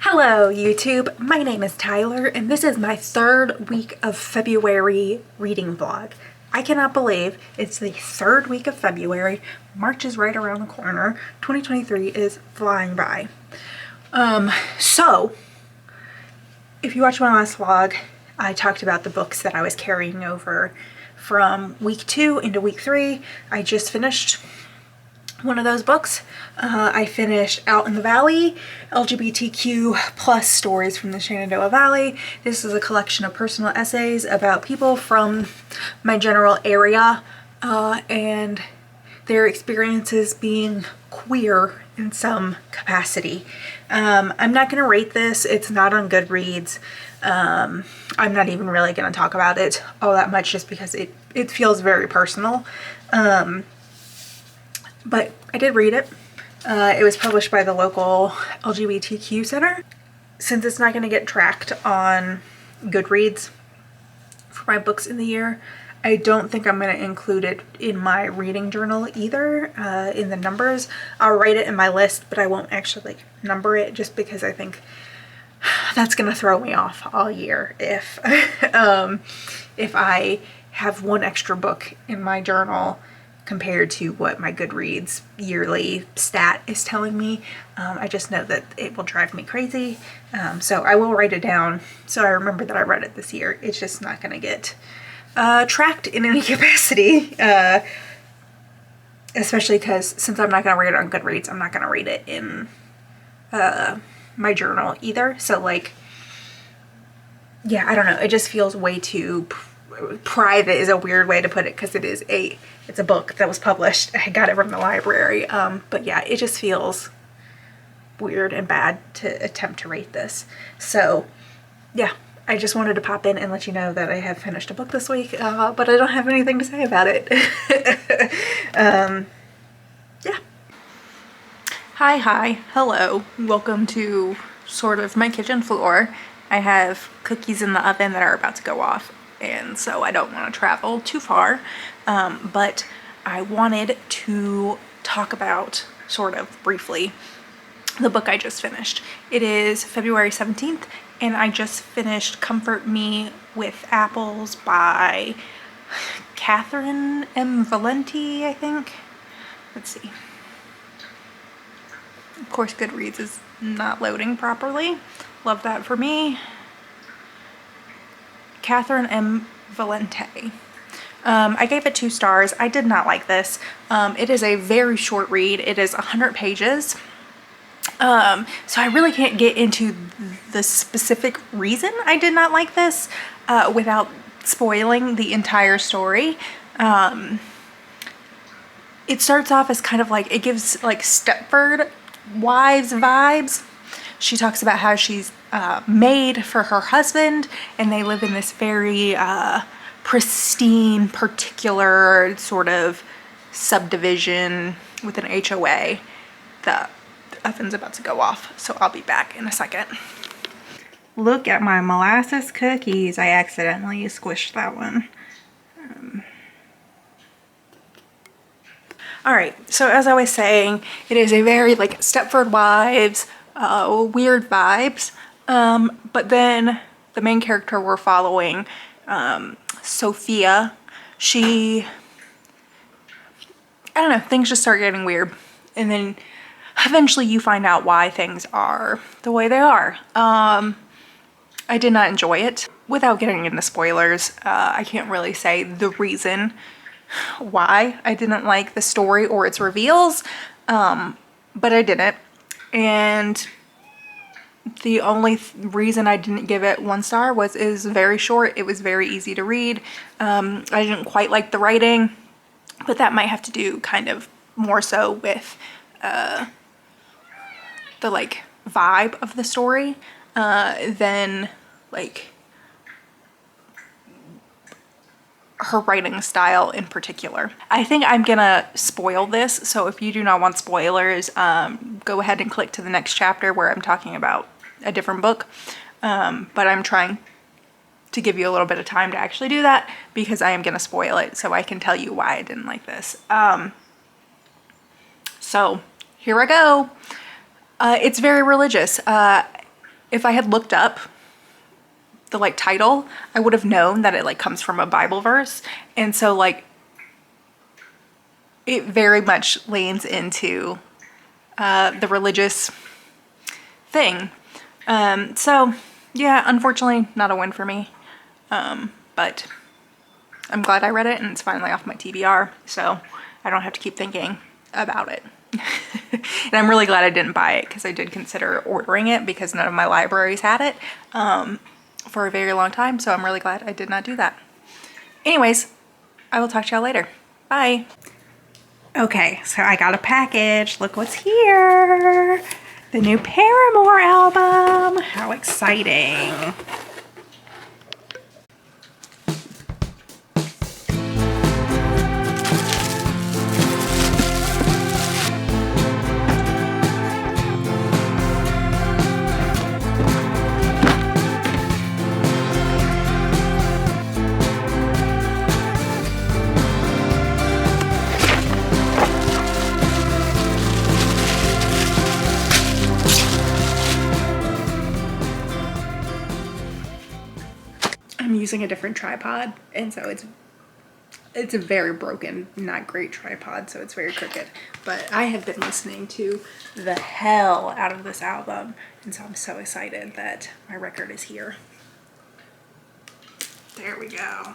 Hello YouTube, my name is Tyler and this is my third week of February reading vlog. I cannot believe it's the third week of February. March is right around the corner. 2023 is flying by. So if you watched my last vlog, I talked about the books that I was carrying over from week 2 into week 3. I just finished one of those books. I finished Out in the Valley, LGBTQ plus stories from the Shenandoah Valley. This is a collection of personal essays about people from my general area and their experiences being queer in some capacity. I'm not going to rate this. It's not on Goodreads. I'm not even really going to talk about it all that much just because it feels very personal. But I did read it. It was published by the local LGBTQ center. Since it's not going to get tracked on Goodreads for my books in the year, I don't think I'm going to include it in my reading journal either, in the numbers. I'll write it in my list, but I won't actually number it just because I think that's going to throw me off all year if I have one extra book in my journal compared to what my Goodreads yearly stat is telling me. I just know that it will drive me crazy. So I will write it down so I remember that I read it this year. It's just not going to get tracked in any capacity. Especially because since I'm not going to read it on Goodreads, I'm not going to read it in my journal either. So like, yeah, I don't know. It just feels way too private is a weird way to put it because it's a book that was published. I got it from the library. But yeah, it just feels weird and bad to attempt to rate this. So yeah, I just wanted to pop in and let you know that I have finished a book this week, but I don't have anything to say about it. Yeah. Hi, hello. Welcome to sort of my kitchen floor. I have cookies in the oven that are about to go off, and so I don't want to travel too far, but I wanted to talk about, sort of briefly, the book I just finished. It is February 17th, and I just finished Comfort Me with Apples by Catherine M. Valenti, I think. Let's see. Of course, Goodreads is not loading properly. Love that for me. Catherine M. Valente. I gave it 2 stars. I did not like this. It is a very short read. It is 100 pages. So I really can't get into the specific reason I did not like this without spoiling the entire story. It starts off as kind of like, it gives like Stepford Wives vibes. She talks about how she's maid for her husband, and they live in this very pristine, particular sort of subdivision with an HOA. The oven's about to go off, so I'll be back in a second. Look at my molasses cookies. I accidentally squished that one. Alright, so as I was saying, it is a very like Stepford Wives, weird vibes, but then the main character we're following, Sophia, I don't know, things just start getting weird, and then eventually you find out why things are the way they are. I did not enjoy it. Without getting into spoilers, I can't really say the reason why I didn't like the story or its reveals, but I didn't. And the only reason I didn't give it 1 star was it was very short. It was very easy to read. I didn't quite like the writing, but that might have to do kind of more so with the like vibe of the story than like her writing style in particular. I think I'm gonna spoil this, so if you do not want spoilers, go ahead and click to the next chapter where I'm talking about a different book, but I'm trying to give you a little bit of time to actually do that because I am gonna spoil it so I can tell you why I didn't like this. So here I go. It's very religious. if I had looked up the like title, I would have known that it like comes from a Bible verse. And so like it very much leans into the religious thing. So yeah, unfortunately not a win for me. But I'm glad I read it and it's finally off my TBR, so I don't have to keep thinking about it. And I'm really glad I didn't buy it because I did consider ordering it because none of my libraries had it for a very long time, so I'm really glad I did not do that. Anyways, I will talk to y'all later. Bye. Okay, so I got a package. Look what's here. The new Paramore album. How exciting. I'm using a different tripod, and so it's a very broken, not great tripod, so it's very crooked. But I have been listening to the hell out of this album, and so I'm so excited that my record is here. There we go.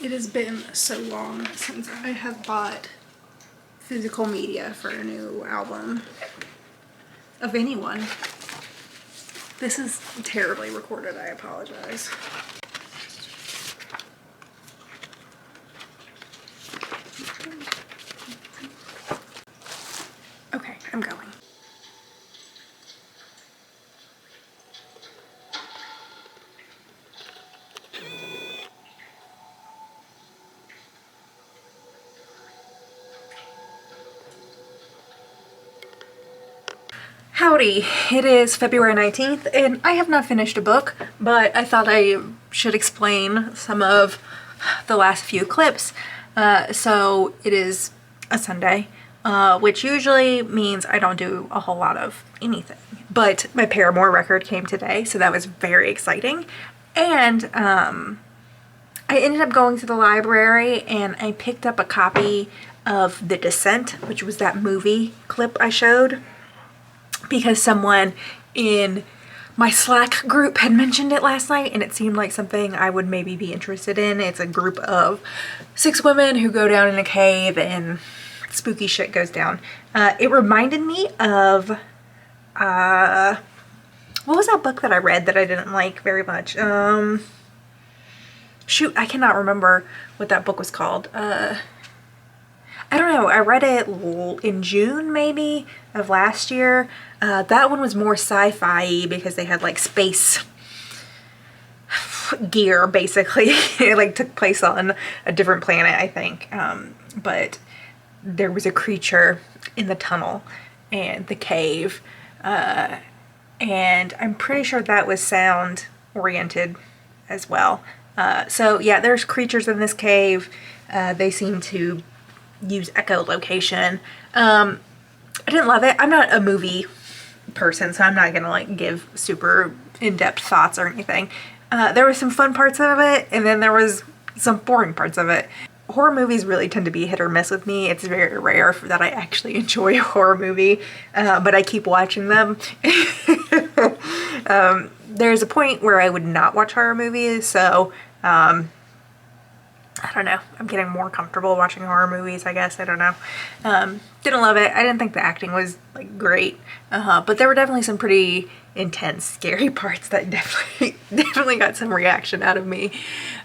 It has been so long since I have bought physical media for a new album of anyone. This is terribly recorded, I apologize. Okay, I'm going. Howdy, it is February 19th and I have not finished a book, but I thought I should explain some of the last few clips. So it is a Sunday, which usually means I don't do a whole lot of anything. But my Paramore record came today, so that was very exciting. And I ended up going to the library and I picked up a copy of The Descent, which was that movie clip I showed, because someone in my Slack group had mentioned it last night and it seemed like something I would maybe be interested in. It's a group of 6 women who go down in a cave and spooky shit goes down. It reminded me of, what was that book that I read that I didn't like very much? Shoot, I cannot remember what that book was called. I don't know, I read it in June maybe of last year. That one was more sci-fi because they had like space gear basically. It like took place on a different planet, I think. But there was a creature in the tunnel and the cave. And I'm pretty sure that was sound oriented as well. So yeah, there's creatures in this cave. They seem to use echolocation. I didn't love it. I'm not a movie person, so I'm not gonna like give super in-depth thoughts or anything. There were some fun parts of it, and then there was some boring parts of it. Horror movies really tend to be hit or miss with me. It's very rare that I actually enjoy a horror movie, but I keep watching them. There's a point where I would not watch horror movies, so I don't know. I'm getting more comfortable watching horror movies, I guess. I don't know. Didn't love it. I didn't think the acting was like great, but there were definitely some pretty intense, scary parts that definitely got some reaction out of me.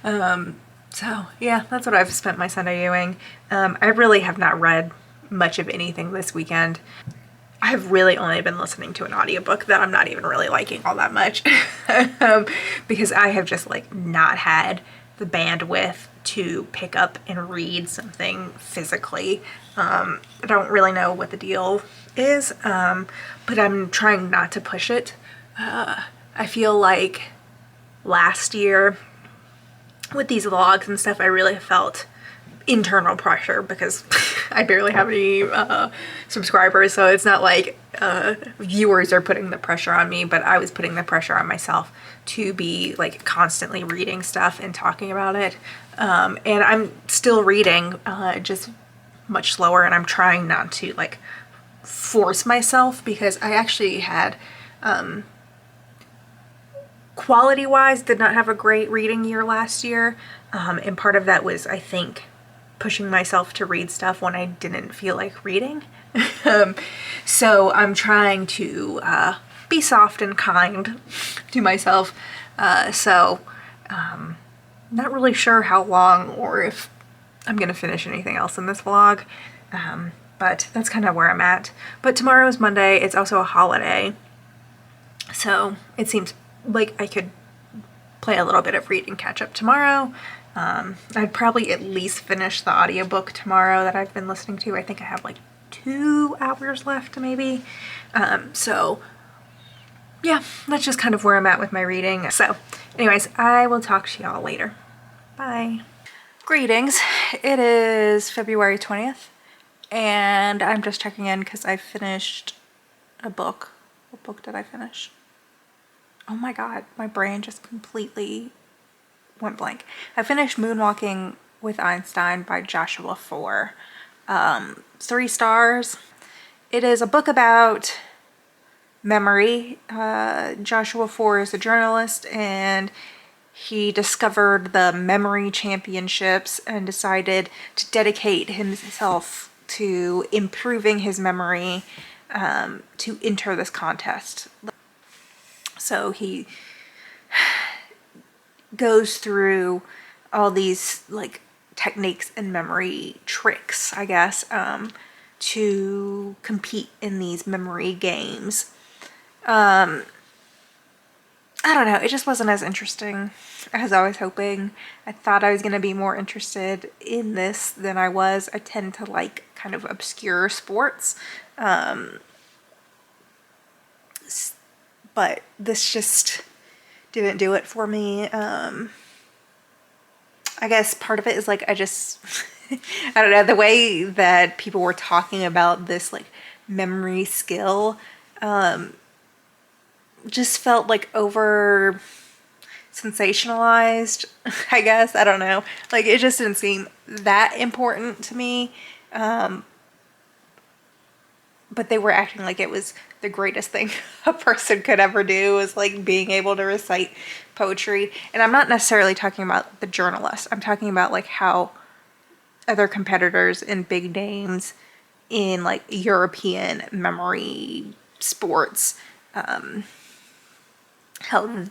So yeah, that's what I've spent my Sunday doing. I really have not read much of anything this weekend. I've really only been listening to an audiobook that I'm not even really liking all that much because I have just like not had the bandwidth to pick up and read something physically. I don't really know what the deal is, but I'm trying not to push it. I feel like last year with these vlogs and stuff, I really felt internal pressure because I barely have any subscribers, so it's not like viewers are putting the pressure on me, but I was putting the pressure on myself to be like constantly reading stuff and talking about it. And I'm still reading, just much slower, and I'm trying not to like force myself because I actually had quality wise did not have a great reading year last year, and part of that was, I think, pushing myself to read stuff when I didn't feel like reading. So I'm trying to be soft and kind to myself. Not really sure how long or if I'm gonna finish anything else in this vlog, but that's kind of where I'm at. But tomorrow is Monday. It's also a holiday, so it seems like I could play a little bit of read and catch up tomorrow. I'd probably at least finish the audiobook tomorrow that I've been listening to. I think I have like 2 hours left maybe. So yeah, that's just kind of where I'm at with my reading. So anyways, I will talk to y'all later. Bye. Greetings. It is February 20th and I'm just checking in because I finished a book. What book did I finish? Oh my god, my brain just completely went blank. I finished Moonwalking with Einstein by Joshua 4. 3 stars. It is a book about memory. Joshua 4 is a journalist and he discovered the memory championships and decided to dedicate himself to improving his memory to enter this contest. So he goes through all these like techniques and memory tricks, I guess, to compete in these memory games. I don't know, it just wasn't as interesting as I was hoping. I thought I was going to be more interested in this than I was. I tend to like kind of obscure sports. But this just didn't do it for me. I guess part of it is like I just I don't know, the way that people were talking about this like memory skill just felt like over sensationalized, I guess. I don't know, like it just didn't seem that important to me. But they were acting like it was the greatest thing a person could ever do, is like being able to recite poetry. And I'm not necessarily talking about the journalist. I'm talking about like how other competitors and big names in like European memory sports, how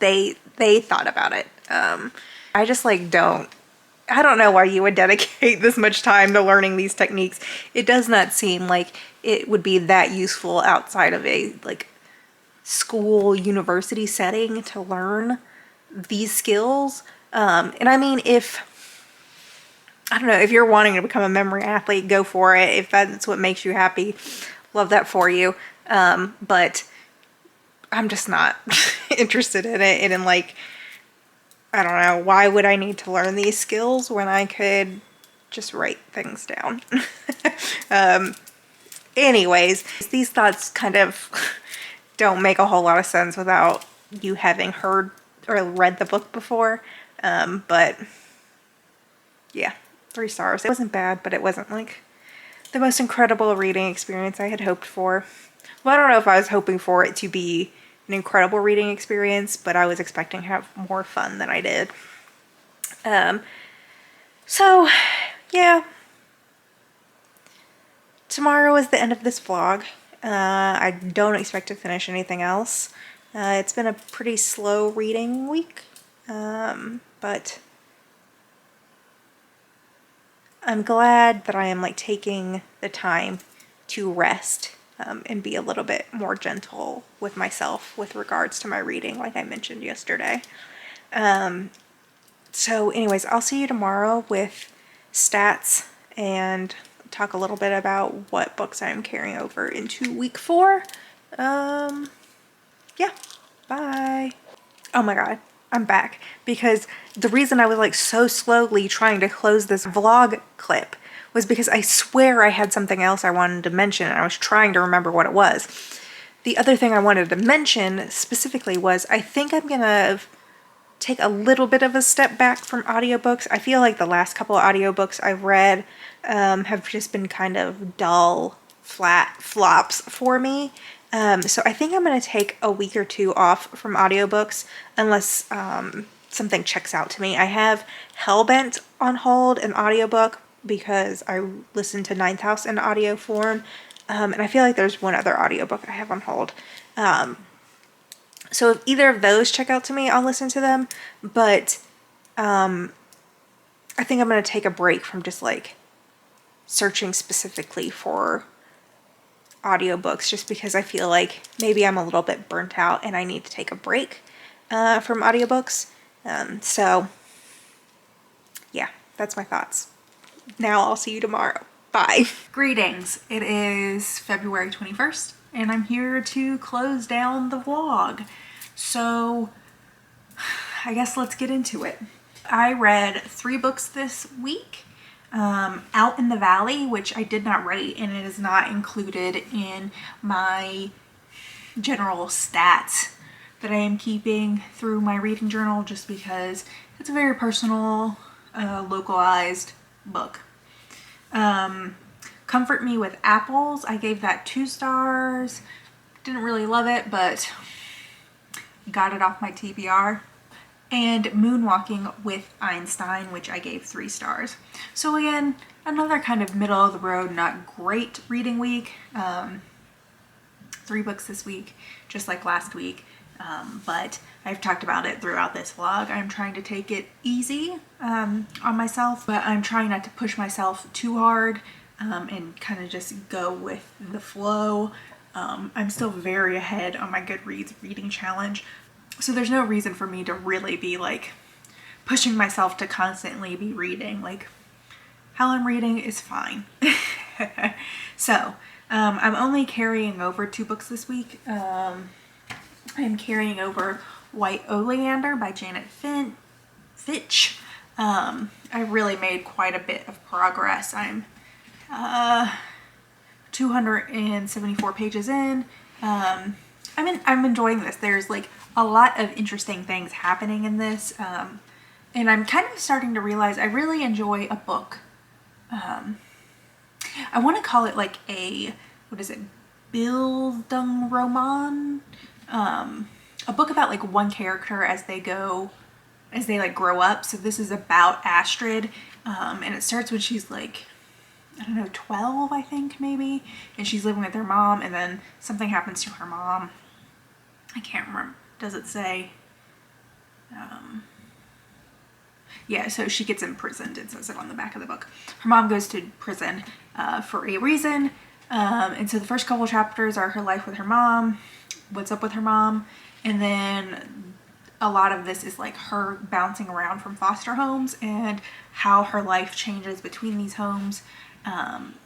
they thought about it. I just like I don't know why you would dedicate this much time to learning these techniques. It does not seem like it would be that useful outside of a like school, university setting to learn these skills. And I mean, I don't know, if you're wanting to become a memory athlete, go for it. If that's what makes you happy, love that for you. But I'm just not interested in it. And in like, I don't know, why would I need to learn these skills when I could just write things down? Anyways, these thoughts kind of don't make a whole lot of sense without you having heard or read the book before. But yeah, 3 stars. It wasn't bad, but it wasn't like the most incredible reading experience I had hoped for. Well, I don't know if I was hoping for it to be an incredible reading experience, but I was expecting to have more fun than I did. So yeah, tomorrow is the end of this vlog. I don't expect to finish anything else. It's been a pretty slow reading week, but I'm glad that I am like taking the time to rest and be a little bit more gentle with myself with regards to my reading, like I mentioned yesterday. So anyways, I'll see you tomorrow with stats and talk a little bit about what books I'm carrying over into week 4. Yeah, bye. Oh my god, I'm back, because the reason I was like so slowly trying to close this vlog clip was because I swear I had something else I wanted to mention and I was trying to remember what it was. The other thing I wanted to mention specifically was I think I'm gonna take a little bit of a step back from audiobooks. I feel like the last couple of audiobooks I've read have just been kind of dull, flat flops for me. So I think I'm going to take a week or 2 off from audiobooks unless something checks out to me. I have Hellbent on hold, an audiobook, because I listened to Ninth House in audio form. And I feel like there's one other audiobook I have on hold. So if either of those check out to me, I'll listen to them. But I think I'm going to take a break from just like searching specifically for audiobooks, just because I feel like maybe I'm a little bit burnt out and I need to take a break from audiobooks. So yeah, that's my thoughts. Now I'll see you tomorrow. Bye. Greetings. It is February 21st and I'm here to close down the vlog. So I guess let's get into it. I read 3 books this week. Out in the Valley, which I did not rate, and it is not included in my general stats that I am keeping through my reading journal, just because it's a very personal, localized book. Comfort Me with Apples, I gave that 2 stars. Didn't really love it, but got it off my TBR. And Moonwalking with Einstein, which I gave 3 stars. So again, another kind of middle of the road, not great reading week. 3 books this week, just like last week. But I've talked about it throughout this vlog. I'm trying to take it easy on myself, but I'm trying not to push myself too hard and kind of just go with the flow. I'm still very ahead on my Goodreads reading challenge. So there's no reason for me to really be like pushing myself to constantly be reading. Like how I'm reading is fine. So I'm only carrying over 2 books this week. I am carrying over White Oleander by Janet Fitch. I really made quite a bit of progress. I'm 274 pages in. I'm enjoying this. There's like a lot of interesting things happening in this, and I'm kind of starting to realize I really enjoy a book. I want to call it like a, what is it, Bildungsroman? A book about like one character as they like grow up. So this is about Astrid, and it starts when she's like, I don't know, 12, I think, maybe, and she's living with her mom, and then something happens to her mom. I can't remember. Does it say? Yeah, so she gets imprisoned. It says it on the back of the book. Her mom goes to prison for a reason. And so the first couple chapters are her life with her mom, what's up with her mom, and then a lot of this is like her bouncing around from foster homes and how her life changes between these homes. And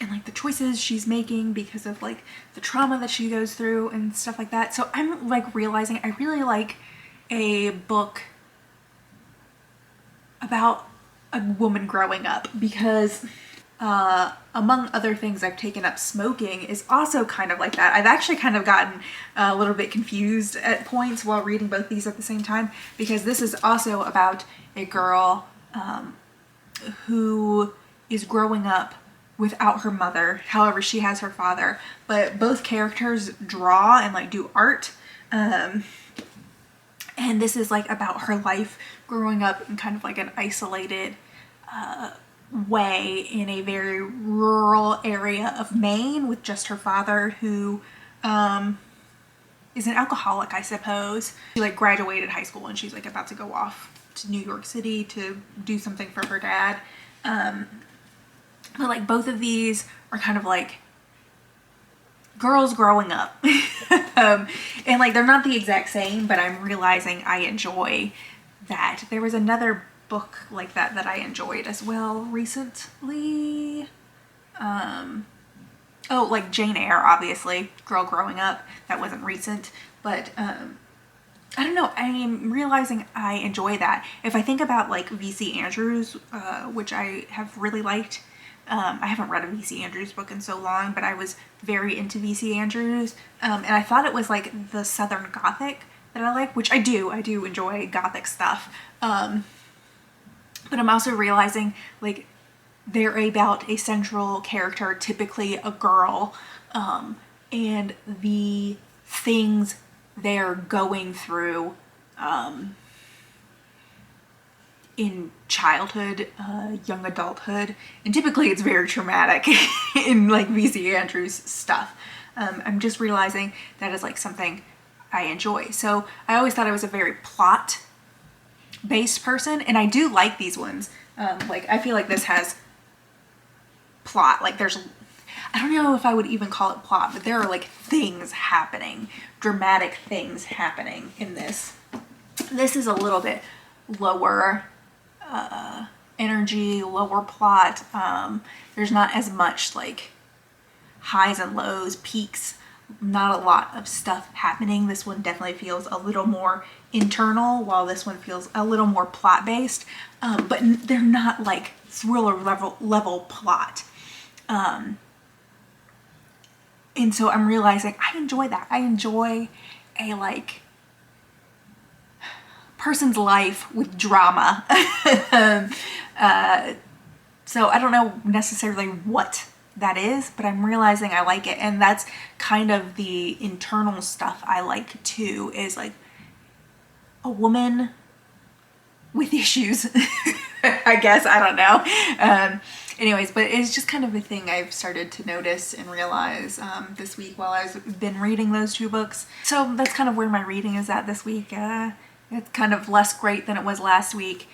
like the choices she's making because of like the trauma that she goes through and stuff like that. So I'm like realizing I really like a book about a woman growing up, because among other things I've taken up smoking is also kind of like that. I've actually kind of gotten a little bit confused at points while reading both these at the same time, because this is also about a girl who is growing up without her mother. However, she has her father, but both characters draw and like do art. And this is like about her life growing up in kind of like an isolated way in a very rural area of Maine with just her father, who is an alcoholic, I suppose. She like graduated high school and she's like about to go off to New York City to do something for her dad. But like both of these are kind of like girls growing up. And like they're not the exact same, but I'm realizing I enjoy that. There was another book like that that I enjoyed as well recently. Oh, like Jane Eyre, obviously, girl growing up. That wasn't recent, but I don't know. I'm realizing I enjoy that. If I think about like V.C. Andrews, which I have really liked. I haven't read a V.C. Andrews book in so long, but I was very into V.C. Andrews, and I thought it was like the Southern Gothic that I like, which I do. I do enjoy Gothic stuff, but I'm also realizing like they're about a central character, typically a girl, and the things they're going through in childhood, young adulthood, and typically it's very traumatic in like V.C. Andrews stuff. I'm just realizing that is like something I enjoy. So I always thought I was a very plot based person, and I do like these ones. Like I feel like this has plot. Like there's, I don't know if I would even call it plot, but there are like things happening, dramatic things happening in this. This is a little bit lower energy, lower plot. There's not as much like highs and lows, peaks, not a lot of stuff happening. This one definitely feels a little more internal, while this one feels a little more plot based, but they're not like thriller level plot. And so I'm realizing I enjoy that. I enjoy a like person's life with drama. So I don't know necessarily what that is, but I'm realizing I like it. And that's kind of the internal stuff I like too, is like a woman with issues. I guess, I don't know. Anyways, but it's just kind of a thing I've started to notice and realize this week while I've been reading those two books. So that's kind of where my reading is at this week. It's kind of less great than it was last week.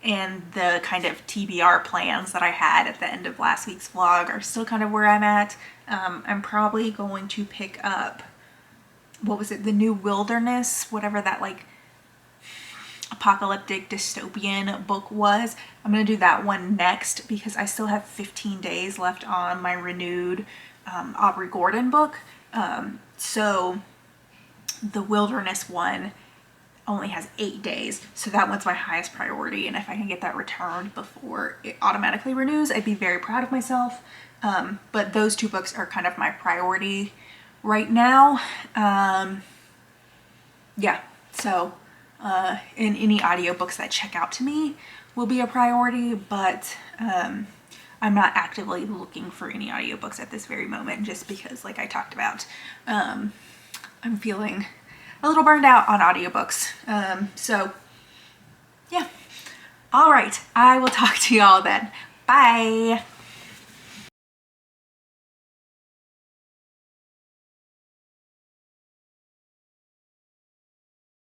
And the kind of TBR plans that I had at the end of last week's vlog are still kind of where I'm at. I'm probably going to pick up, what was it, The New Wilderness, whatever that like apocalyptic dystopian book was. I'm gonna do that one next because I still have 15 days left on my renewed Aubrey Gordon book. So the Wilderness one only has 8 days, so that one's my highest priority, and if I can get that returned before it automatically renews, I'd be very proud of myself. But those two books are kind of my priority right now. Yeah, so and any audiobooks that check out to me will be a priority, but I'm not actively looking for any audiobooks at this very moment, just because, like I talked about, I'm feeling a little burned out on audiobooks. So yeah. All right, I will talk to y'all then. Bye.